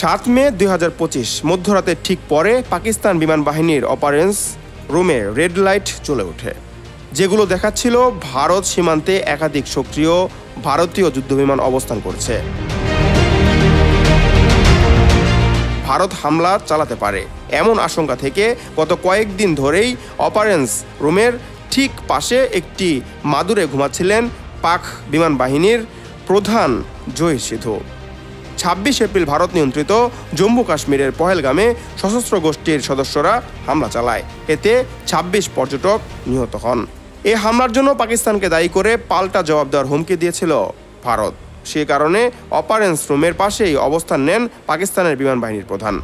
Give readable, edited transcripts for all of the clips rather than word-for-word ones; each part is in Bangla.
7 মে 2025 মধ্যরাতের ঠিক পরে পাকিস্তান বিমান বাহিনীর অপারেশন রুমে রেড লাইট জ্বলে ওঠে, যেগুলো দেখাচ্ছিল ভারত সীমান্তে একাধিক সক্রিয় ভারতীয় যুদ্ধবিমান অবস্থান করছে। ভারত হামলা চালাতে পারে এমন আশঙ্কা থেকে গত কয়েকদিন ধরেই অপারেশন রুমের ঠিক পাশে একটি মাদুরে ঘুমাচ্ছিলেন পাক বিমান বাহিনীর প্রধান জহির সিধু। 26 এপ্রিল ভারত নিয়ন্ত্রিত জম্মু কাশ্মীরের পহেলগামে সশস্ত্র গোষ্ঠীর সদস্যরা হামলা চালায়। এতে 26 পর্যটক নিহত হন। এই হামলার জন্য পাকিস্তানকে দায়ী করে পাল্টা জবাব দেওয়ার হুমকি দিয়েছিল ভারত। সে কারণে অপারেশন রুমের পাশেই অবস্থান নেন পাকিস্তানের বিমান বাহিনীর প্রধান।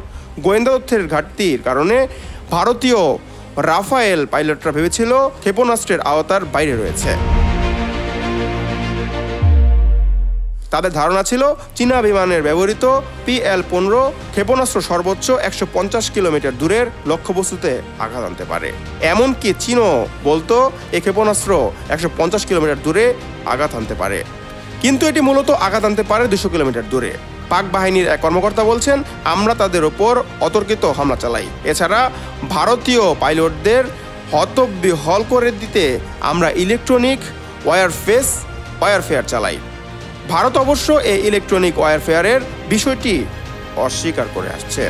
গোয়েন্দা তথ্যের ঘাটতির কারণে ভারতীয় রাফায়েল পাইলটরা ভেবেছিল ক্ষেপণাস্ত্রের আওতার বাইরে রয়েছে। তাদের ধারণা ছিল চীনা বিমানের ব্যবহৃত PL-15 ক্ষেপণাস্ত্র সর্বোচ্চ 150 কিলোমিটার দূরের লক্ষ্যবস্তুতে আঘাত আনতে পারে। এমনকি চীনও বলতো এই ক্ষেপণাস্ত্র 150 কিলোমিটার দূরে আঘাত আনতে পারে, কিন্তু এটি মূলত আঘাত আনতে পারে 200 কিলোমিটার দূরে। পাক বাহিনীর এক কর্মকর্তা বলছেন, আমরা তাদের ওপর অতর্কিত হামলা চালাই। এছাড়া ভারতীয় পাইলটদের হতবিহ্বল করে দিতে আমরা ইলেকট্রনিক ওয়ারফেয়ার চালাই। ভারত অবশ্য এই ইলেকট্রনিক ওয়ারফেয়ারের বিষয়টি অস্বীকার করে আসছে।